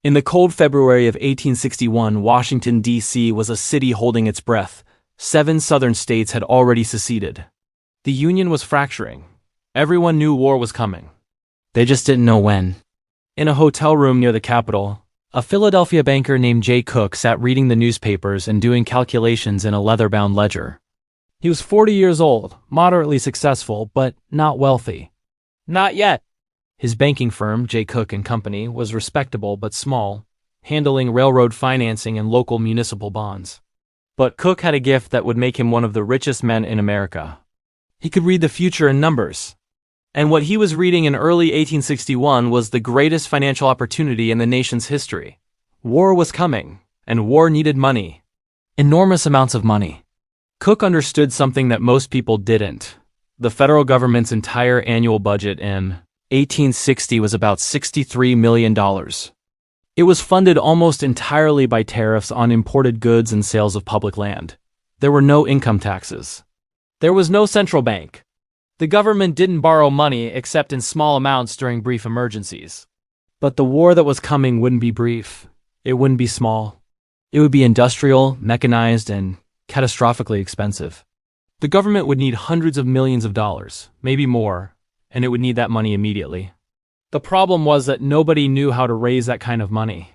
In the cold February of 1861, Washington, D.C. was a city holding its breath. 7 southern states had already seceded. The Union was fracturing. Everyone knew war was coming. They just didn't know when. In a hotel room near the Capitol, a Philadelphia banker named Jay Cooke sat reading the newspapers and doing calculations in a leather-bound ledger. He was 40 years old, moderately successful, but not wealthy. Not yet. His banking firm, Jay Cooke and Company, was respectable but small, handling railroad financing and local municipal bonds. But Cooke had a gift that would make him one of the richest men in America. He could read the future in numbers. And what he was reading in early 1861 was the greatest financial opportunity in the nation's history. War was coming, and war needed money. Enormous amounts of money. Cooke understood something that most people didn't. The federal government's entire annual budget in 1860 was about $63 million. It was funded almost entirely by tariffs on imported goods and sales of public land. There were no income taxes. There was no central bank. The government didn't borrow money except in small amounts during brief emergencies. But the war that was coming wouldn't be brief. It wouldn't be small. It would be industrial, mechanized, and catastrophically expensive. The government would need hundreds of millions of dollars, maybe more, and it would need that money immediately. The problem was that nobody knew how to raise that kind of money.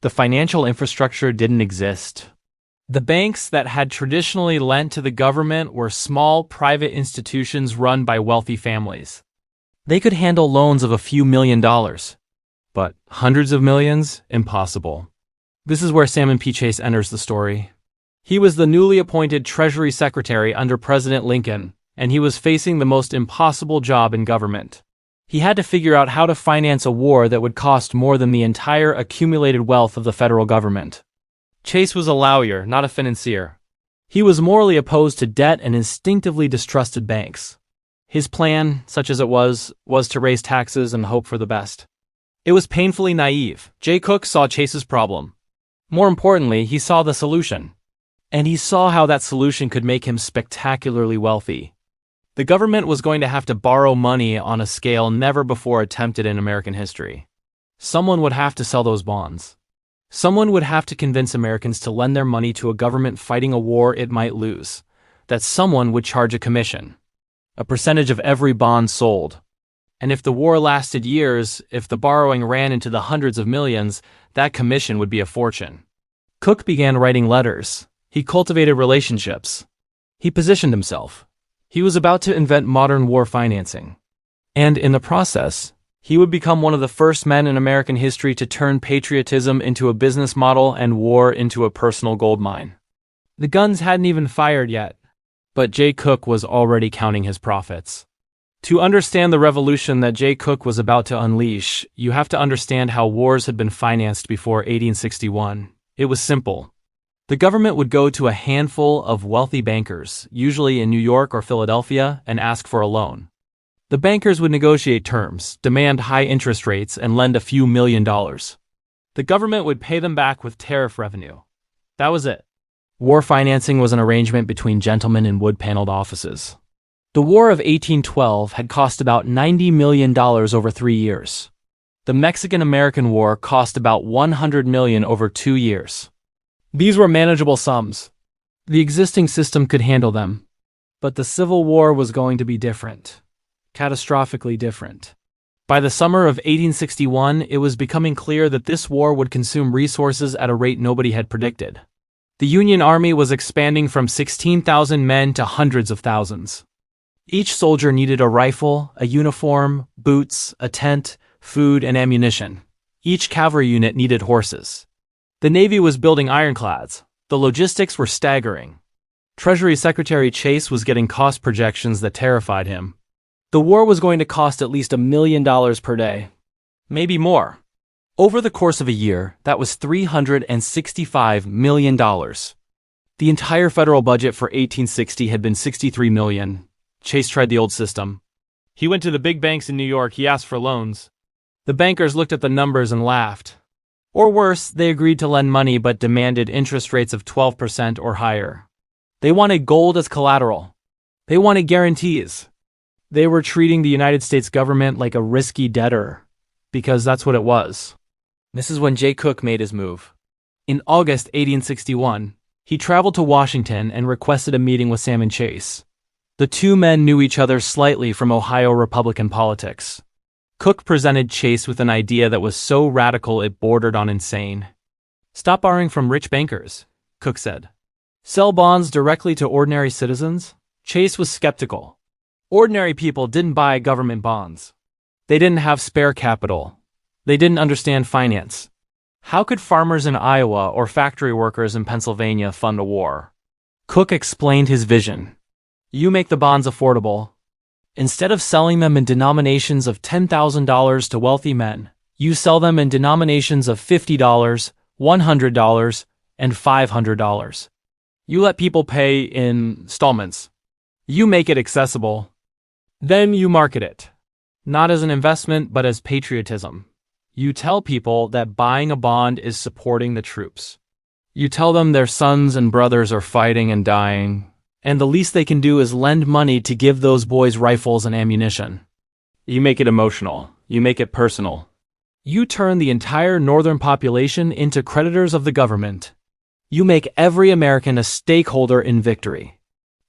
The financial infrastructure didn't exist. The banks that had traditionally lent to the government were small private institutions run by wealthy families. They could handle loans of a few $1,000,000. But hundreds of millions? Impossible. This is where Salmon P. Chase enters the story. He was the newly appointed Treasury Secretary under President Lincoln, and he was facing the most impossible job in government. He had to figure out how to finance a war that would cost more than the entire accumulated wealth of the federal government. Chase was a lawyer, not a financier. He was morally opposed to debt and instinctively distrusted banks. His plan, such as it was to raise taxes and hope for the best. It was painfully naive. Jay Cooke saw Chase's problem. More importantly, he saw the solution. And he saw how that solution could make him spectacularly wealthy. The government was going to have to borrow money on a scale never before attempted in American history. Someone would have to sell those bonds. Someone would have to convince Americans to lend their money to a government fighting a war it might lose. That someone would charge a commission. A percentage of every bond sold. And if the war lasted years, if the borrowing ran into the hundreds of millions, that commission would be a fortune. Cooke began writing letters. He cultivated relationships. He positioned himself. He was about to invent modern war financing. And in the process, he would become one of the first men in American history to turn patriotism into a business model and war into a personal gold mine. The guns hadn't even fired yet, but Jay Cooke was already counting his profits. To understand the revolution that Jay Cooke was about to unleash, you have to understand how wars had been financed before 1861. It was simple. The government would go to a handful of wealthy bankers, usually in New York or Philadelphia, and ask for a loan. The bankers would negotiate terms, demand high interest rates, and lend a few $1,000,000. The government would pay them back with tariff revenue. That was it. War financing was an arrangement between gentlemen in wood-paneled offices. The War of 1812 had cost about $90 million over 3 years. The Mexican-American War cost about $100 million over 2 years. These were manageable sums. The existing system could handle them. But the Civil War was going to be different. Catastrophically different. By the summer of 1861, it was becoming clear that this war would consume resources at a rate nobody had predicted. The Union Army was expanding from 16,000 men to hundreds of thousands. Each soldier needed a rifle, a uniform, boots, a tent, food, and ammunition. Each cavalry unit needed horses. The Navy was building ironclads. The logistics were staggering. Treasury Secretary Chase was getting cost projections that terrified him. The war was going to cost at least $1 million per day. Maybe more. Over the course of a year, that was $365 million. The entire federal budget for 1860 had been $63 million. Chase tried the old system. He went to the big banks in New York. He asked for loans. The bankers looked at the numbers and laughed. Or worse, they agreed to lend money but demanded interest rates of 12% or higher. They wanted gold as collateral. They wanted guarantees. They were treating the United States government like a risky debtor, because that's what it was. This is when Jay Cooke made his move. In August 1861, he traveled to Washington and requested a meeting with Salmon Chase. The two men knew each other slightly from Ohio Republican politics. Cooke presented Chase with an idea that was so radical it bordered on insane. "Stop borrowing from rich bankers," Cooke said. "Sell bonds directly to ordinary citizens." Chase was skeptical. Ordinary people didn't buy government bonds. They didn't have spare capital. They didn't understand finance. How could farmers in Iowa or factory workers in Pennsylvania fund a war? Cooke explained his vision. "You make the bonds affordable. Instead of selling them in denominations of $10,000 to wealthy men, you sell them in denominations of $50, $100, and $500. You let people pay in installments. You make it accessible. Then you market it, not as an investment but as patriotism. You tell people that buying a bond is supporting the troops. You tell them their sons and brothers are fighting and dying, and the least they can do is lend money to give those boys rifles and ammunition. You make it emotional. You make it personal. You turn the entire northern population into creditors of the government. You make every American a stakeholder in victory.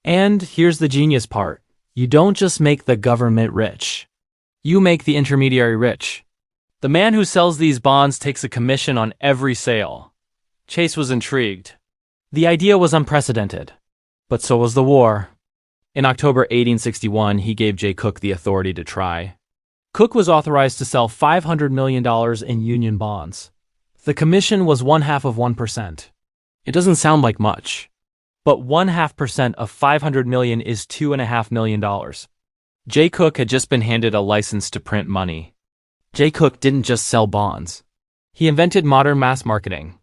And here's the genius part. You don't just make the government rich. You make the intermediary rich. The man who sells these bonds takes a commission on every sale." Chase was intrigued. The idea was unprecedented. But so was the war. In October 1861, he gave Jay Cooke the authority to try. Cooke was authorized to sell $500 million in Union bonds. The commission was 0.5%. It doesn't sound like much. But 0.5% of $500 million is $2.5 million. Jay Cooke had just been handed a license to print money. Jay Cooke didn't just sell bonds. He invented modern mass marketing.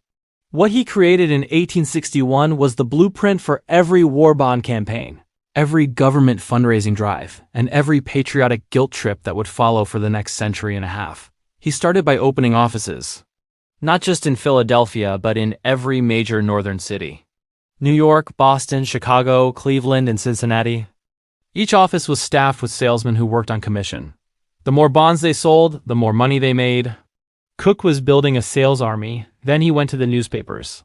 What he created in 1861 was the blueprint for every war bond campaign, every government fundraising drive, and every patriotic guilt trip that would follow for the next century and a half. He started by opening offices, not just in Philadelphia, but in every major northern city. New York, Boston, Chicago, Cleveland, and Cincinnati. Each office was staffed with salesmen who worked on commission. The more bonds they sold, the more money they made. Cooke was building a sales army, then he went to the newspapers.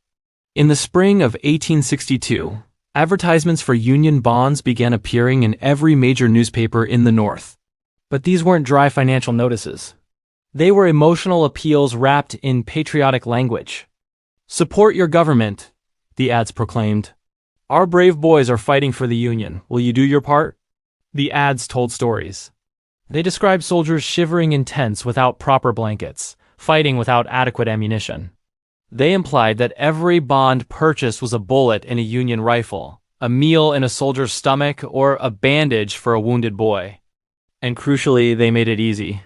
In the spring of 1862, advertisements for Union bonds began appearing in every major newspaper in the North. But these weren't dry financial notices. They were emotional appeals wrapped in patriotic language. "Support your government," the ads proclaimed. "Our brave boys are fighting for the Union. Will you do your part?" The ads told stories. They described soldiers shivering in tents without proper blankets, fighting without adequate ammunition. They implied that every bond purchased was a bullet in a Union rifle, a meal in a soldier's stomach, or a bandage for a wounded boy. And crucially, they made it easy.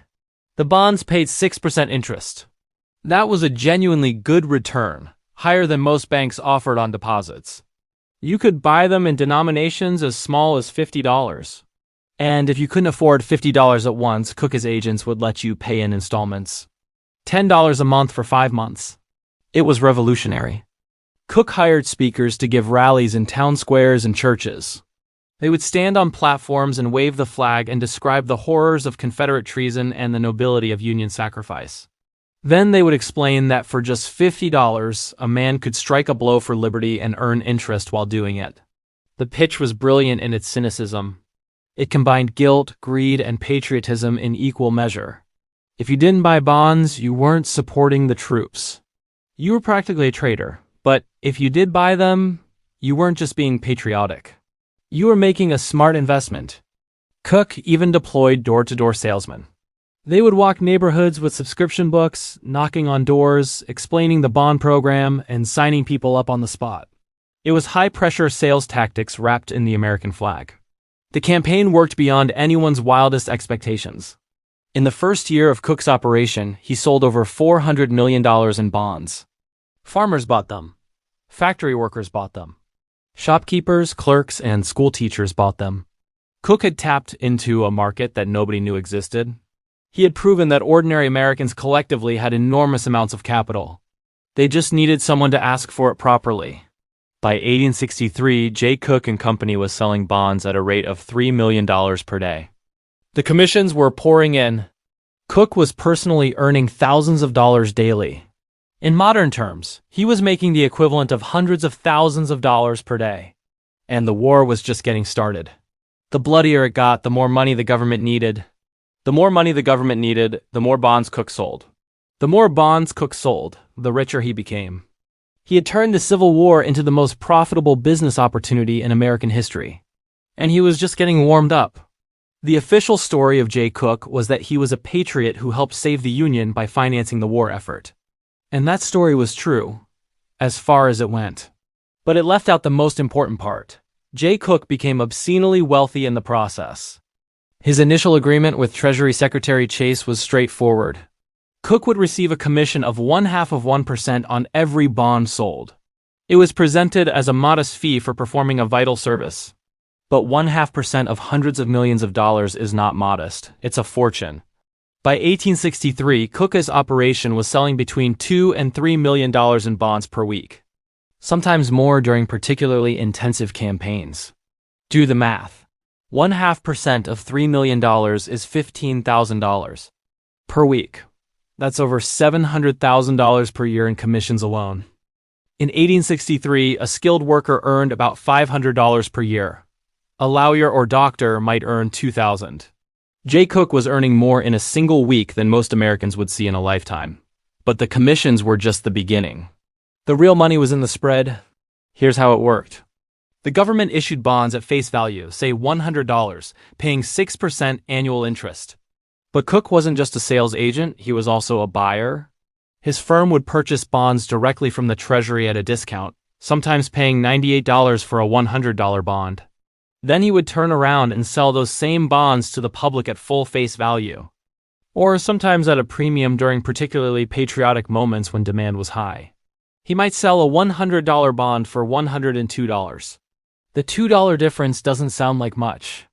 The bonds paid 6% interest. That was a genuinely good return, higher than most banks offered on deposits. You could buy them in denominations as small as $50. And if you couldn't afford $50 at once, Cooke's agents would let you pay in installments. $10 a month for 5 months. It was revolutionary. Cooke hired speakers to give rallies in town squares and churches. They would stand on platforms and wave the flag and describe the horrors of Confederate treason and the nobility of Union sacrifice. Then they would explain that for just $50, a man could strike a blow for liberty and earn interest while doing it. The pitch was brilliant in its cynicism. It combined guilt, greed, and patriotism in equal measure. If you didn't buy bonds, you weren't supporting the troops. You were practically a traitor, but if you did buy them, you weren't just being patriotic. You were making a smart investment. Cooke even deployed door-to-door salesmen. They would walk neighborhoods with subscription books, knocking on doors, explaining the bond program, and signing people up on the spot. It was high-pressure sales tactics wrapped in the American flag. The campaign worked beyond anyone's wildest expectations. In the first year of Cooke's operation, he sold over $400 million in bonds. Farmers bought them. Factory workers bought them. Shopkeepers, clerks, and school teachers bought them. Cooke had tapped into a market that nobody knew existed. He had proven that ordinary Americans collectively had enormous amounts of capital. They just needed someone to ask for it properly. By 1863, Jay Cooke and Company was selling bonds at a rate of $3 million per day. The commissions were pouring in. Cooke was personally earning thousands of dollars daily. In modern terms, he was making the equivalent of hundreds of thousands of dollars per day. And the war was just getting started. The bloodier it got, the more money the government needed. The more money the government needed, the more bonds Cooke sold. The more bonds Cooke sold, the richer he became. He had turned the Civil War into the most profitable business opportunity in American history. And he was just getting warmed up. The official story of Jay Cooke was that he was a patriot who helped save the Union by financing the war effort. And that story was true, as far as it went. But it left out the most important part. Jay Cooke became obscenely wealthy in the process. His initial agreement with Treasury Secretary Chase was straightforward. Cooke would receive a commission of 0.5% on every bond sold. It was presented as a modest fee for performing a vital service. But 0.5% of hundreds of millions of dollars is not modest, it's a fortune. By 1863, Cooke's operation was selling between $2 and $3 million in bonds per week. Sometimes more during particularly intensive campaigns. Do the math. 0.5% of $3 million is $15,000 per week. That's over $700,000 per year in commissions alone. In 1863, a skilled worker earned about $500 per year. A lawyer or doctor might earn $2,000. Jay Cooke was earning more in a single week than most Americans would see in a lifetime. But the commissions were just the beginning. The real money was in the spread. Here's how it worked. The government issued bonds at face value, say $100, paying 6% annual interest. But Cooke wasn't just a sales agent, he was also a buyer. His firm would purchase bonds directly from the Treasury at a discount, sometimes paying $98 for a $100 bond. Then he would turn around and sell those same bonds to the public at full face value. Or sometimes at a premium during particularly patriotic moments when demand was high. He might sell a $100 bond for $102. The $2 difference doesn't sound like much.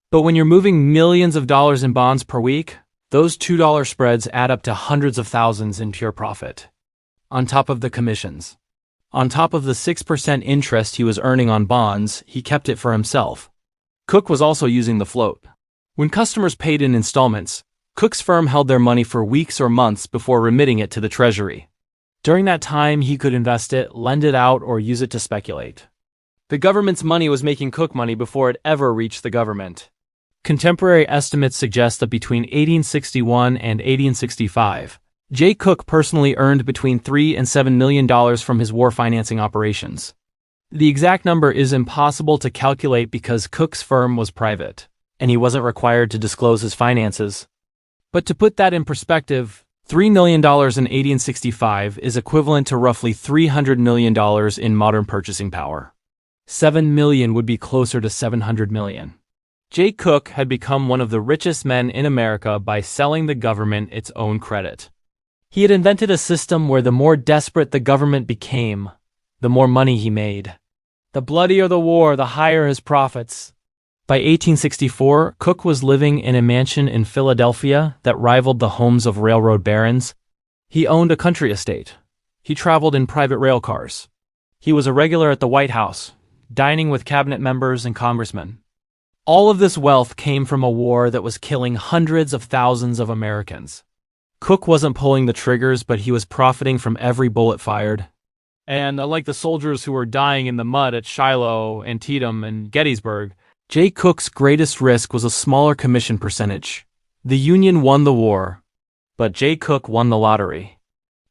But when you're moving millions of dollars in bonds per week, those $2 spreads add up to hundreds of thousands in pure profit. On top of the commissions. On top of the 6% interest he was earning on bonds, he kept it for himself. Cooke was also using the float. When customers paid in installments, Cooke's firm held their money for weeks or months before remitting it to the Treasury. During that time, he could invest it, lend it out, or use it to speculate. The government's money was making Cooke money before it ever reached the government. Contemporary estimates suggest that between 1861 and 1865, Jay Cooke personally earned between $3 and $7 million from his war financing operations. The exact number is impossible to calculate because Cooke's firm was private, and he wasn't required to disclose his finances. But to put that in perspective, $3 million in 1865 is equivalent to roughly $300 million in modern purchasing power. $7 million would be closer to $700 million. Jay Cooke had become one of the richest men in America by selling the government its own credit. He had invented a system where the more desperate the government became, the more money he made. The bloodier the war, the higher his profits. By 1864, Cooke was living in a mansion in Philadelphia that rivaled the homes of railroad barons. He owned a country estate. He traveled in private rail cars. He was a regular at the White House, dining with cabinet members and congressmen. All of this wealth came from a war that was killing hundreds of thousands of Americans. Cooke wasn't pulling the triggers, but he was profiting from every bullet fired. And unlike the soldiers who were dying in the mud at Shiloh, Antietam, and Gettysburg, Jay Cooke's greatest risk was a smaller commission percentage. The Union won the war, but Jay Cooke won the lottery.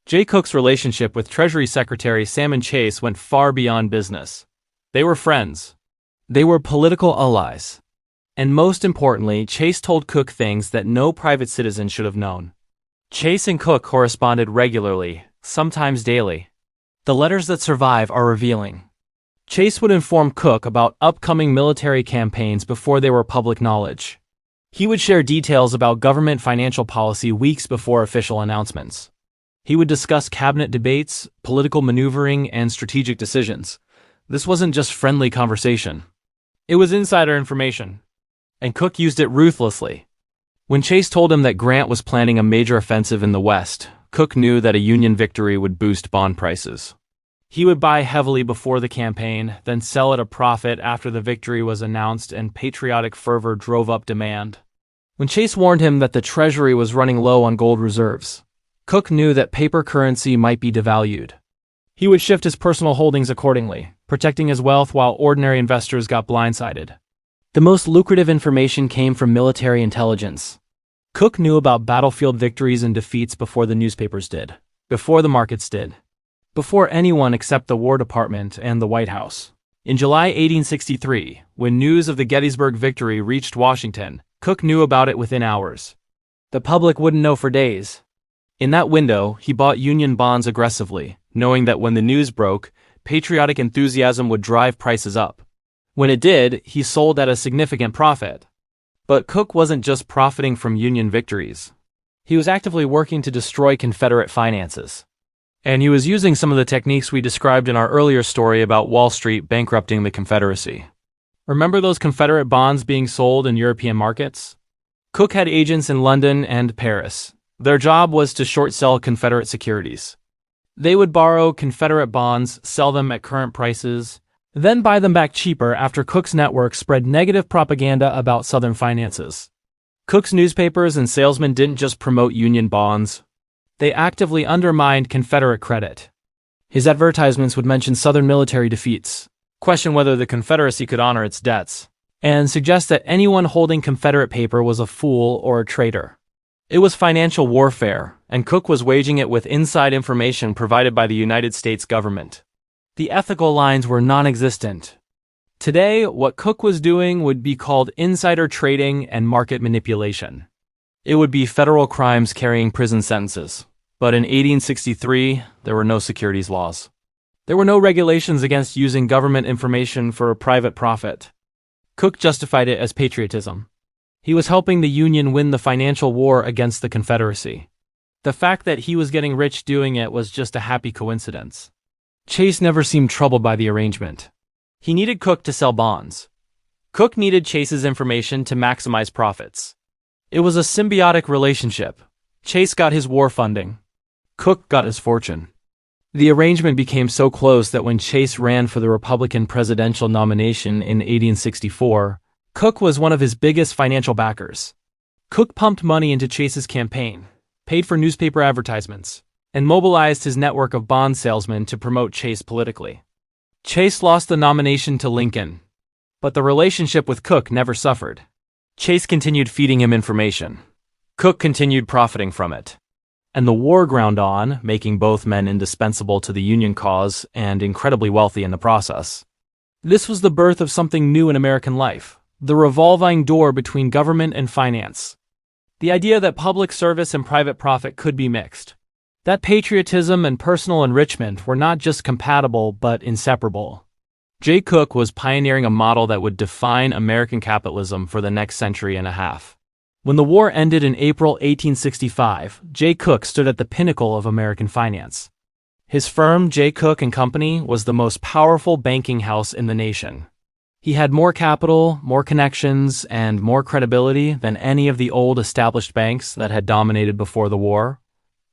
Jay Cooke's relationship with Treasury Secretary Salmon Chase went far beyond business. They were friends. They were political allies. And most importantly, Chase told Cooke things that no private citizen should have known. Chase and Cooke corresponded regularly, sometimes daily. The letters that survive are revealing. Chase would inform Cooke about upcoming military campaigns before they were public knowledge. He would share details about government financial policy weeks before official announcements. He would discuss cabinet debates, political maneuvering, and strategic decisions. This wasn't just friendly conversation. It was insider information. And Cooke used it ruthlessly. When Chase told him that Grant was planning a major offensive in the West, Cooke knew that a Union victory would boost bond prices. He would buy heavily before the campaign, then sell at a profit after the victory was announced and patriotic fervor drove up demand. When Chase warned him that the Treasury was running low on gold reserves, Cooke knew that paper currency might be devalued. He would shift his personal holdings accordingly, protecting his wealth while ordinary investors got blindsided. The most lucrative information came from military intelligence. Cooke knew about battlefield victories and defeats before the newspapers did, before the markets did, before anyone except the War Department and the White House. In July 1863, when news of the Gettysburg victory reached Washington, Cooke knew about it within hours. The public wouldn't know for days. In that window, he bought Union bonds aggressively, knowing that when the news broke, patriotic enthusiasm would drive prices up. When it did, he sold at a significant profit. But Cooke wasn't just profiting from Union victories. He was actively working to destroy Confederate finances. And he was using some of the techniques we described in our earlier story about Wall Street bankrupting the Confederacy. Remember those Confederate bonds being sold in European markets? Cooke had agents in London and Paris. Their job was to short-sell Confederate securities. They would borrow Confederate bonds, sell them at current prices, then buy them back cheaper after Cooke's network spread negative propaganda about Southern finances. Cooke's newspapers and salesmen didn't just promote Union bonds. They actively undermined Confederate credit. His advertisements would mention Southern military defeats, question whether the Confederacy could honor its debts, and suggest that anyone holding Confederate paper was a fool or a traitor. It was financial warfare, and Cooke was waging it with inside information provided by the United States government. The ethical lines were non-existent. Today, what Cooke was doing would be called insider trading and market manipulation. It would be federal crimes carrying prison sentences. But in 1863, there were no securities laws. There were no regulations against using government information for a private profit. Cooke justified it as patriotism. He was helping the Union win the financial war against the Confederacy. The fact that he was getting rich doing it was just a happy coincidence. Chase never seemed troubled by the arrangement. He needed Cooke to sell bonds. Cooke needed Chase's information to maximize profits. It was a symbiotic relationship. Chase got his war funding. Cooke got his fortune. The arrangement became so close that when Chase ran for the Republican presidential nomination in 1864, Cooke was one of his biggest financial backers. Cooke pumped money into Chase's campaign, paid for newspaper advertisements, and mobilized his network of bond salesmen to promote Chase politically. Chase lost the nomination to Lincoln, but the relationship with Cooke never suffered. Chase continued feeding him information. Cooke continued profiting from it. And the war ground on, making both men indispensable to the Union cause and incredibly wealthy in the process. This was the birth of something new in American life, the revolving door between government and finance. The idea that public service and private profit could be mixed. That patriotism and personal enrichment were not just compatible but inseparable. Jay Cooke was pioneering a model that would define American capitalism for the next century and a half. When the war ended in April 1865, Jay Cooke stood at the pinnacle of American finance. His firm, Jay Cooke and Company, was the most powerful banking house in the nation. He had more capital, more connections, and more credibility than any of the old established banks that had dominated before the war.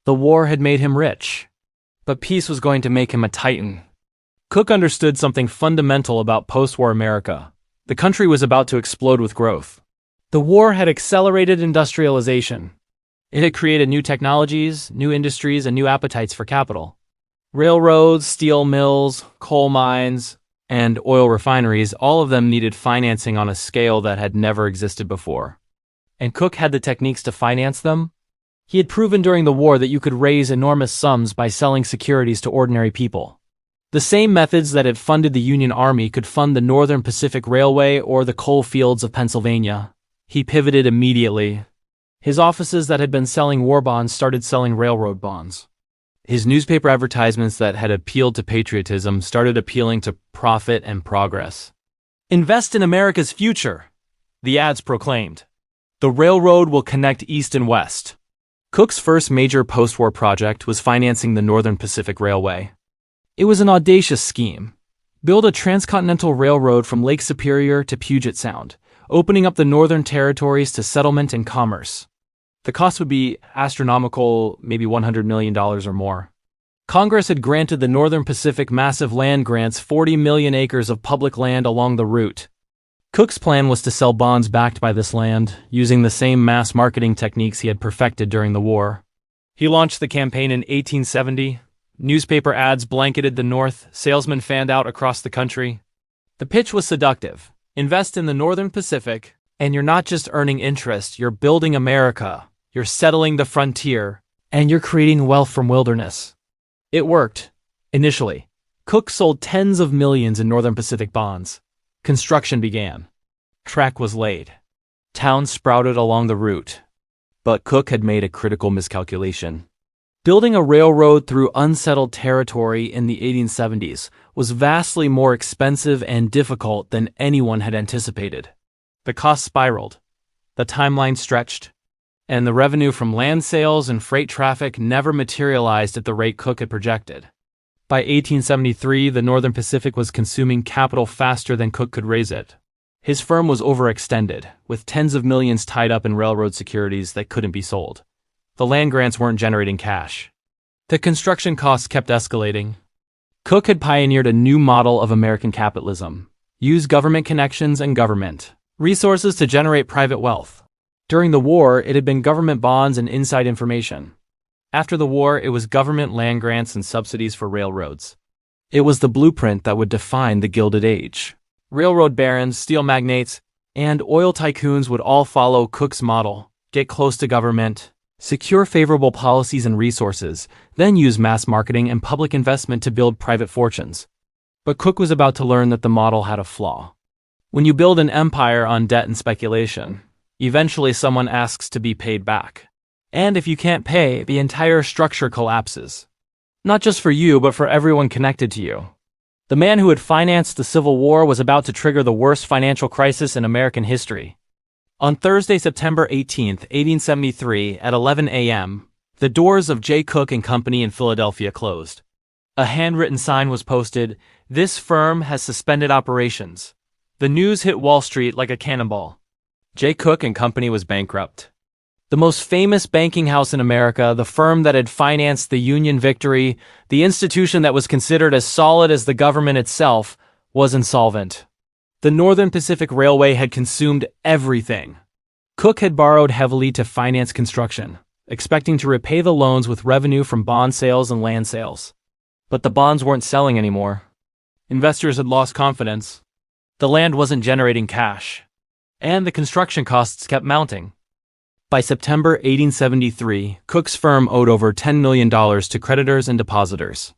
The war had made him rich, but peace was going to make him a titan. Cooke understood something fundamental about post-war America. The country was about to explode with growth. The war had accelerated industrialization. It had created new technologies, new industries, and new appetites for capital. Railroads, steel mills, coal mines, and oil refineries, all of them needed financing on a scale that had never existed before. And Cooke had the techniques to finance them. He had proven during the war that you could raise enormous sums by selling securities to ordinary people. The same methods that had funded the Union Army could fund the Northern Pacific Railway or the coal fields of Pennsylvania. He pivoted immediately. His offices that had been selling war bonds started selling railroad bonds. His newspaper advertisements that had appealed to patriotism started appealing to profit and progress. "Invest in America's future," the ads proclaimed. "The railroad will connect East and West." Cooke's first major post-war project was financing the Northern Pacific Railway. It was an audacious scheme. Build a transcontinental railroad from Lake Superior to Puget Sound, opening up the Northern Territories to settlement and commerce. The cost would be astronomical, maybe $100 million or more. Congress had granted the Northern Pacific massive land grants, 40 million acres of public land along the route. Cooke's plan was to sell bonds backed by this land, using the same mass marketing techniques he had perfected during the war. He launched the campaign in 1870. Newspaper ads blanketed the North, salesmen fanned out across the country. The pitch was seductive. Invest in the Northern Pacific, and you're not just earning interest, you're building America, you're settling the frontier, and you're creating wealth from wilderness. It worked. Initially, Cooke sold tens of millions in Northern Pacific bonds. Construction began. Track was laid. Towns sprouted along the route. But Cooke had made a critical miscalculation. Building a railroad through unsettled territory in the 1870s was vastly more expensive and difficult than anyone had anticipated. The cost spiraled, the timeline stretched, and the revenue from land sales and freight traffic never materialized at the rate Cooke had projected. By 1873, the Northern Pacific was consuming capital faster than Cooke could raise it. His firm was overextended, with tens of millions tied up in railroad securities that couldn't be sold. The land grants weren't generating cash. The construction costs kept escalating. Cooke had pioneered a new model of American capitalism. Use government connections and government resources to generate private wealth. During the war, it had been government bonds and inside information. After the war, it was government land grants and subsidies for railroads. It was the blueprint that would define the Gilded Age. Railroad barons, steel magnates, and oil tycoons would all follow Cooke's model: get close to government, secure favorable policies and resources, then use mass marketing and public investment to build private fortunes. But Cooke was about to learn that the model had a flaw. When you build an empire on debt and speculation, eventually someone asks to be paid back. And if you can't pay, the entire structure collapses. Not just for you, but for everyone connected to you. The man who had financed the Civil War was about to trigger the worst financial crisis in American history. On Thursday, September 18, 1873, at 11 a.m., the doors of Jay Cooke and Company in Philadelphia closed. A handwritten sign was posted: "This firm has suspended operations." The news hit Wall Street like a cannonball. Jay Cooke and Company was bankrupt. The most famous banking house in America, the firm that had financed the Union victory, the institution that was considered as solid as the government itself, was insolvent. The Northern Pacific Railway had consumed everything. Cooke had borrowed heavily to finance construction, expecting to repay the loans with revenue from bond sales and land sales. But the bonds weren't selling anymore. Investors had lost confidence. The land wasn't generating cash. And the construction costs kept mounting. By September 1873, Cooke's firm owed over $10 million to creditors and depositors.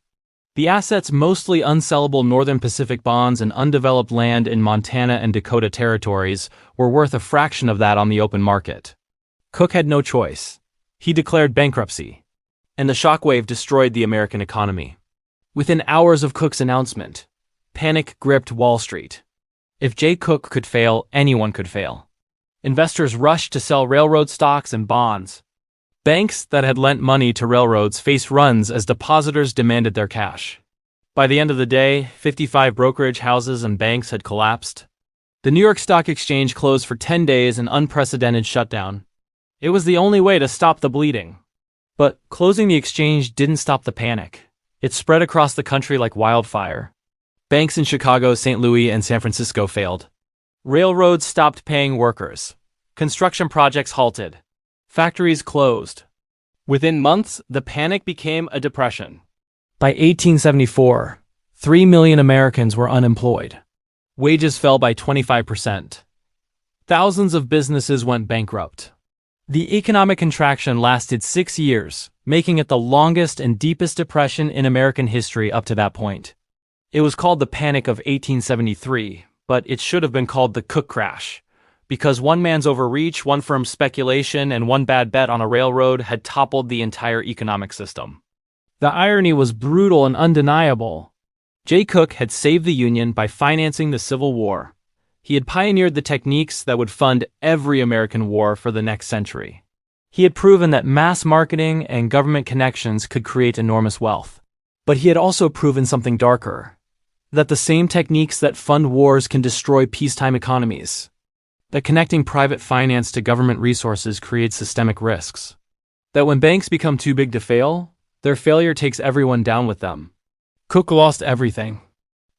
The assets, mostly unsellable Northern Pacific bonds and undeveloped land in Montana and Dakota territories, were worth a fraction of that on the open market. Cooke had no choice. He declared bankruptcy, and the shockwave destroyed the American economy. Within hours of Cooke's announcement, panic gripped Wall Street. If Jay Cooke could fail, anyone could fail. Investors rushed to sell railroad stocks and bonds. Banks that had lent money to railroads faced runs as depositors demanded their cash. By the end of the day, 55 brokerage houses and banks had collapsed. The New York Stock Exchange closed for 10 days, an unprecedented shutdown. It was the only way to stop the bleeding. But closing the exchange didn't stop the panic. It spread across the country like wildfire. Banks in Chicago, St. Louis, and San Francisco failed. Railroads stopped paying workers. Construction projects halted. Factories closed. Within months, the panic became a depression. By 1874, 3 million Americans were unemployed. Wages fell by 25%. Thousands of businesses went bankrupt. The economic contraction lasted 6 years, making it the longest and deepest depression in American history up to that point. It was called the Panic of 1873, but it should have been called the Cooke Crash, because one man's overreach, one firm's speculation, and one bad bet on a railroad had toppled the entire economic system. The irony was brutal and undeniable. Jay Cooke had saved the Union by financing the Civil War. He had pioneered the techniques that would fund every American war for the next century. He had proven that mass marketing and government connections could create enormous wealth. But he had also proven something darker: that the same techniques that fund wars can destroy peacetime economies. That connecting private finance to government resources creates systemic risks. That when banks become too big to fail, their failure takes everyone down with them. Cooke lost everything.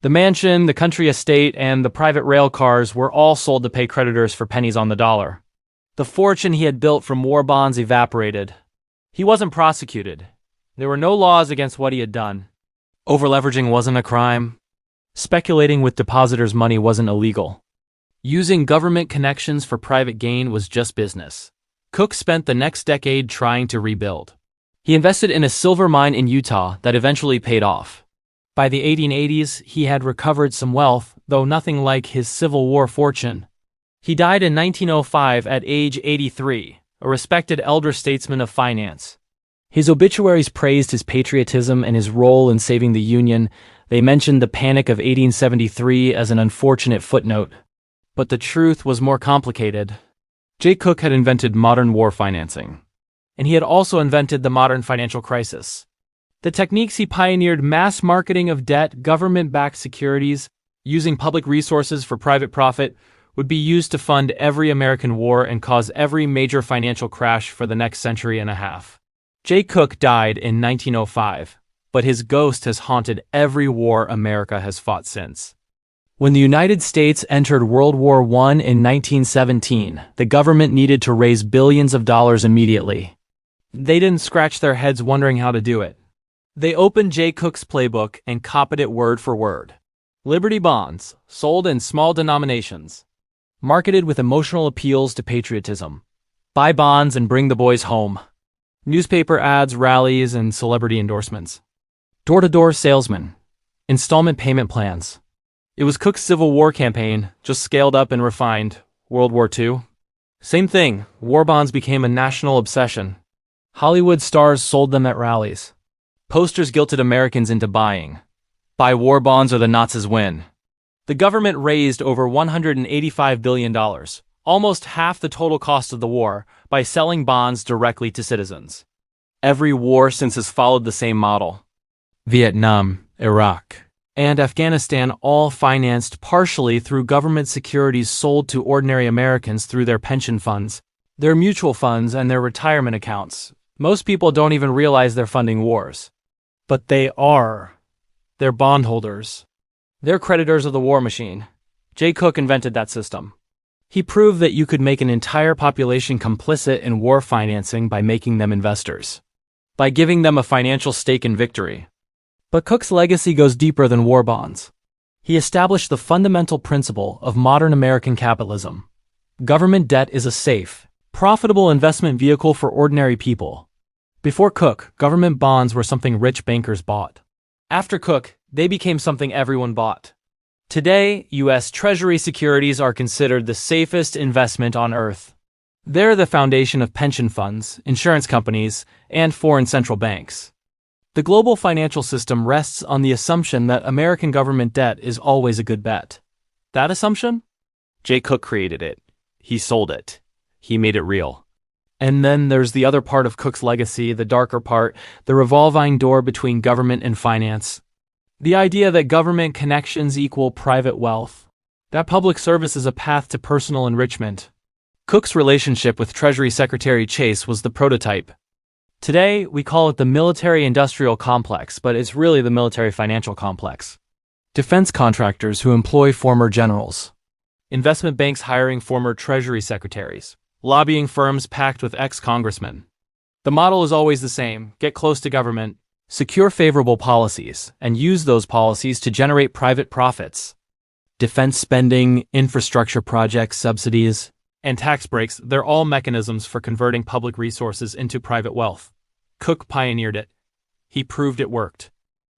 The mansion, the country estate, and the private rail cars were all sold to pay creditors for pennies on the dollar. The fortune he had built from war bonds evaporated. He wasn't prosecuted. There were no laws against what he had done. Overleveraging wasn't a crime. Speculating with depositors' money wasn't illegal. Using government connections for private gain was just business. Cooke spent the next decade trying to rebuild. He invested in a silver mine in Utah that eventually paid off. By the 1880s, he had recovered some wealth, though nothing like his Civil War fortune. He died in 1905 at age 83, a respected elder statesman of finance. His obituaries praised his patriotism and his role in saving the Union. They mentioned the Panic of 1873 as an unfortunate footnote. But the truth was more complicated. Jay Cooke had invented modern war financing. And he had also invented the modern financial crisis. The techniques he pioneered: mass marketing of debt, government-backed securities, using public resources for private profit, would be used to fund every American war and cause every major financial crash for the next century and a half. Jay Cooke died in 1905, but his ghost has haunted every war America has fought since. When the United States entered World War I in 1917, the government needed to raise billions of dollars immediately. They didn't scratch their heads wondering how to do it. They opened Jay Cooke's Playbook and copied it word for word. Liberty bonds, sold in small denominations, marketed with emotional appeals to patriotism. Buy bonds and bring the boys home. Newspaper ads, rallies, and celebrity endorsements. Door-to-door salesmen. Installment payment plans. It was Cooke's Civil War campaign, just scaled up and refined. World War II. Same thing, war bonds became a national obsession. Hollywood stars sold them at rallies. Posters guilted Americans into buying. Buy war bonds or the Nazis win. The government raised over $185 billion, almost half the total cost of the war, by selling bonds directly to citizens. Every war since has followed the same model. Vietnam, Iraq, and Afghanistan all financed partially through government securities sold to ordinary Americans through their pension funds, their mutual funds, and their retirement accounts. Most people don't even realize they're funding wars. But they are. They're bondholders. They're creditors of the war machine. Jay Cooke invented that system. He proved that you could make an entire population complicit in war financing by making them investors, by giving them a financial stake in victory. But Cooke's legacy goes deeper than war bonds. He established the fundamental principle of modern American capitalism. Government debt is a safe, profitable investment vehicle for ordinary people. Before Cooke, government bonds were something rich bankers bought. After Cooke, they became something everyone bought. Today, U.S. Treasury securities are considered the safest investment on earth. They're the foundation of pension funds, insurance companies, and foreign central banks. The global financial system rests on the assumption that American government debt is always a good bet. That assumption? Jay Cooke created it. He sold it. He made it real. And then there's the other part of Cooke's legacy, the darker part, the revolving door between government and finance. The idea that government connections equal private wealth. That public service is a path to personal enrichment. Cooke's relationship with Treasury Secretary Chase was the prototype. Today, we call it the military-industrial complex, but it's really the military-financial complex. Defense contractors who employ former generals. Investment banks hiring former Treasury secretaries. Lobbying firms packed with ex-congressmen. The model is always the same: get close to government, secure favorable policies, and use those policies to generate private profits. Defense spending, infrastructure projects, subsidies, and tax breaks, they're all mechanisms for converting public resources into private wealth. Cooke pioneered it. He proved it worked.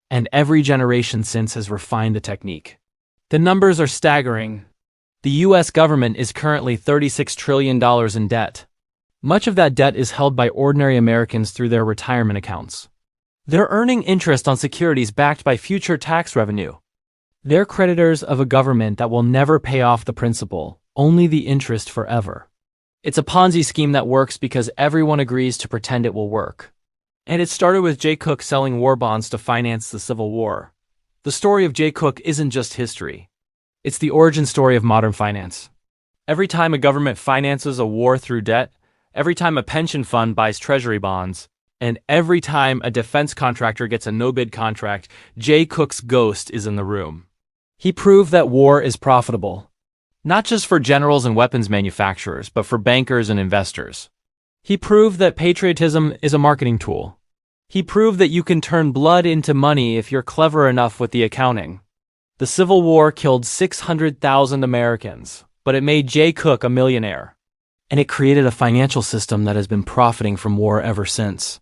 And every generation since has refined the technique. The numbers are staggering. The U.S. government is currently $36 trillion in debt. Much of that debt is held by ordinary Americans through their retirement accounts. They're earning interest on securities backed by future tax revenue. They're creditors of a government that will never pay off the principal, only the interest forever. It's a Ponzi scheme that works because everyone agrees to pretend it will work. And it started with Jay Cooke selling war bonds to finance the Civil War. The story of Jay Cooke isn't just history. It's the origin story of modern finance. Every time a government finances a war through debt, every time a pension fund buys treasury bonds, and every time a defense contractor gets a no-bid contract, Jay Cooke's ghost is in the room. He proved that war is profitable, not just for generals and weapons manufacturers, but for bankers and investors. He proved that patriotism is a marketing tool. He proved that you can turn blood into money if you're clever enough with the accounting. The Civil War killed 600,000 Americans, but it made Jay Cooke a millionaire. And it created a financial system that has been profiting from war ever since.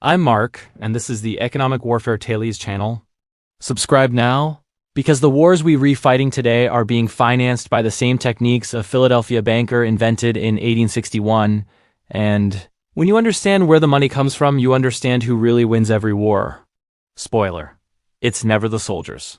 I'm Mark, and this is the Economic Warfare Tales channel. Subscribe now, because the wars we re-fighting today are being financed by the same techniques a Philadelphia banker invented in 1861, and when you understand where the money comes from, you understand who really wins every war. Spoiler: it's never the soldiers.